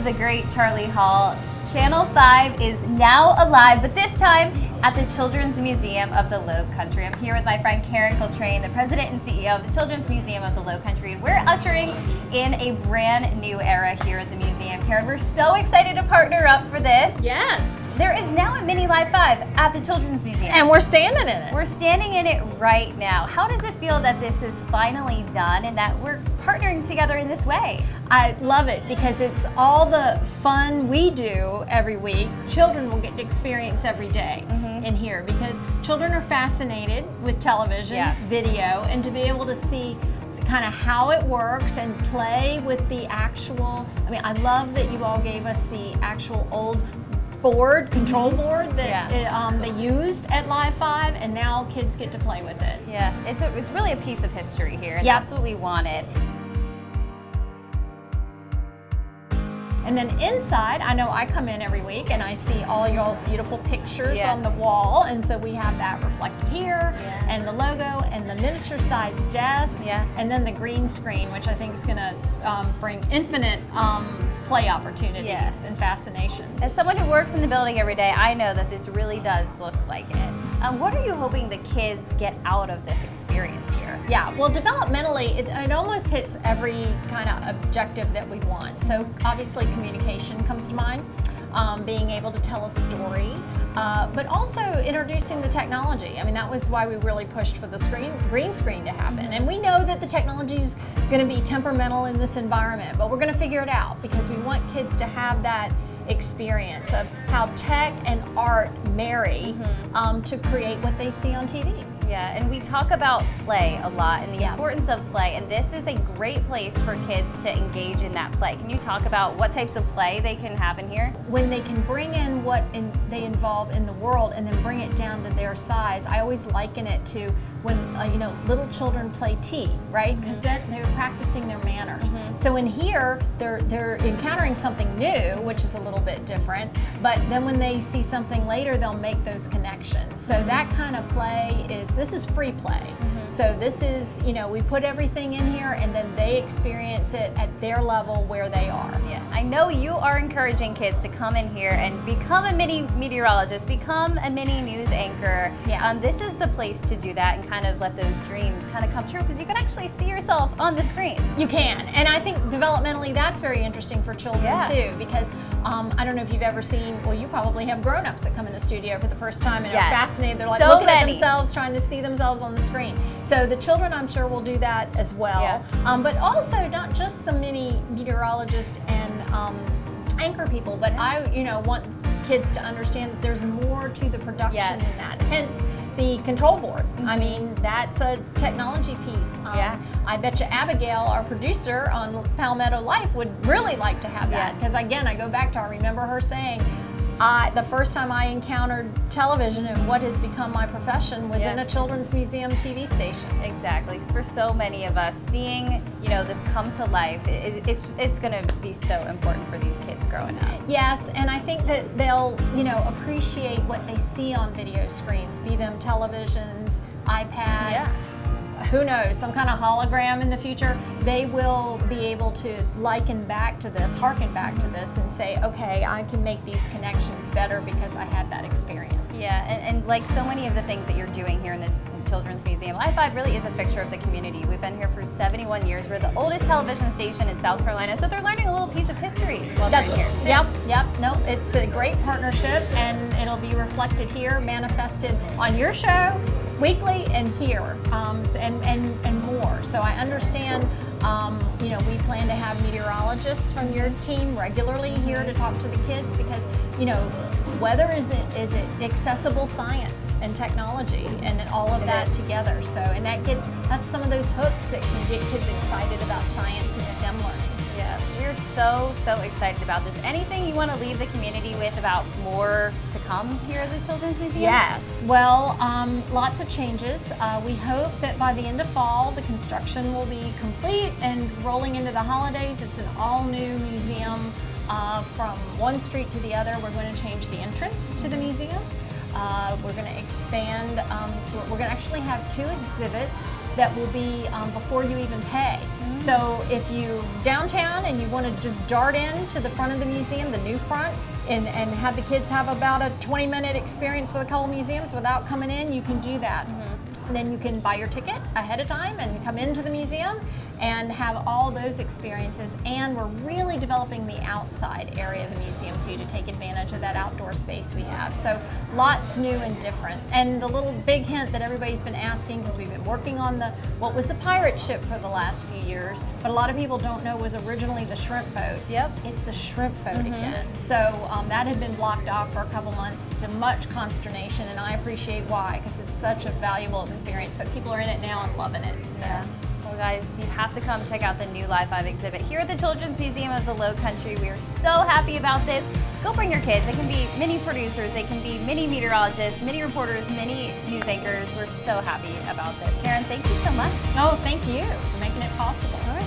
the great Charlie Hall. Channel 5 is now alive, but this time at the Children's Museum of the Low Country. I'm here with my friend Karen Coltrane, the president and CEO of the Children's Museum of the Low Country, and we're ushering in a brand new era here at the museum. Karen, we're so excited to partner up for this. Yes. There is now a mini Live 5 at the Children's Museum. And we're standing in it. We're standing in it right now. How does it feel that this is finally done and that we're partnering together in this way? I love it because it's all the fun we do every week. Children will get to experience every day in here because children are fascinated with television, video, and to be able to see kind of how it works and play with the actual, I love that you all gave us the actual old board, control board that they used at Live 5, and now kids get to play with it. Yeah, it's really a piece of history here, and that's what we wanted. And then inside, I know I come in every week and I see all y'all's beautiful pictures on the wall, and so we have that reflected here, and the logo, and the miniature size desk, and then the green screen, which I think is going to bring infinite play opportunities and fascination. As someone who works in the building every day, I know that this really does look like it. What are you hoping the kids get out of this experience here? Yeah, well, developmentally, it almost hits every kind of objective that we want. So obviously communication comes to mind, being able to tell a story, but also introducing the technology. I mean, that was why we really pushed for the green screen to happen. And we know that the technology is going to be temperamental in this environment, but we're going to figure it out because we want kids to have that experience of how tech and art marry to create what they see on TV. Yeah, and we talk about play a lot and the importance of play, and this is a great place for kids to engage in that play. Can you talk about what types of play they can have in here? When they can bring in what they involve in the world and then bring it down to their size, I always liken it to when little children play tea, right? Because they're practicing their manners. So in here, they're encountering something new, which is a little bit different, but then when they see something later, they'll make those connections. So that kind of play this is free play. So this is, we put everything in here and then they experience it at their level where they are. Yeah, I know you are encouraging kids to come in here and become a mini meteorologist, become a mini news anchor. This is the place to do that and kind of let those dreams kind of come true because you can actually see yourself on the screen. You can, and I think developmentally that's very interesting for children too because I don't know if you've ever seen, well, you probably have grown-ups that come in the studio for the first time and are fascinated. They're like looking at themselves, trying to see themselves on the screen. So the children, I'm sure, will do that as well. But also not just the mini meteorologist and anchor people, but I, want kids to understand that there's more to the production than that. Hence the control board. I mean, that's a technology piece. I bet you Abigail, our producer on Palmetto Life, would really like to have that because again, I go back to, I remember her saying, the first time I encountered television and what has become my profession was in a children's museum TV station. Exactly. For so many of us, seeing this come to life, it's going to be so important for these kids growing up. Yes, and I think that they'll appreciate what they see on video screens, be them televisions, iPads. Who knows, some kind of hologram in the future, they will be able to liken back to this, harken back to this and say, okay, I can make these connections better because I had that experience. Yeah, and like so many of the things that you're doing here in the Children's Museum, Live 5 really is a fixture of the community. We've been here for 71 years. We're the oldest television station in South Carolina, so they're learning a little piece of history while they're here. Yep. No, it's a great partnership, and it'll be reflected here, manifested on your show, weekly and here, and more. So I understand, we plan to have meteorologists from your team regularly here to talk to the kids because, weather is accessible science and technology and all of that together. So, and that's some of those hooks that can get kids excited about science and STEM learning. Yeah, we're so excited about this. Anything you want to leave the community with about more to come here at the Children's Museum? Yes, well, lots of changes. We hope that by the end of fall, the construction will be complete and rolling into the holidays. It's an all-new museum from one street to the other. We're going to change the entrance to the museum. We're going to expand, so we're going to actually have 2 exhibits that will be before you even pay. So if you downtown and you want to just dart in to the front of the museum, the new front, and have the kids have about a 20-minute experience with a couple museums without coming in, you can do that. And then you can buy your ticket ahead of time and come into the museum and have all those experiences. And we're really developing the outside area of the museum too, to take advantage of that outdoor space we have. So lots new and different. And the little big hint that everybody's been asking, because we've been working on what was the pirate ship for the last few years, but a lot of people don't know was originally the shrimp boat. Yep. It's a shrimp boat again. So that had been blocked off for a couple months to much consternation, and I appreciate why, because it's such a valuable experience. But people are in it now and loving it. So. Yeah. Well, guys, you have to come check out the new Live 5 exhibit here at the Children's Museum of the Low Country. We are so happy about this. Go bring your kids. They can be mini producers, they can be mini meteorologists, mini reporters, mini news anchors. We're so happy about this. Karen, thank you so much. Oh, thank you for making it possible. All right.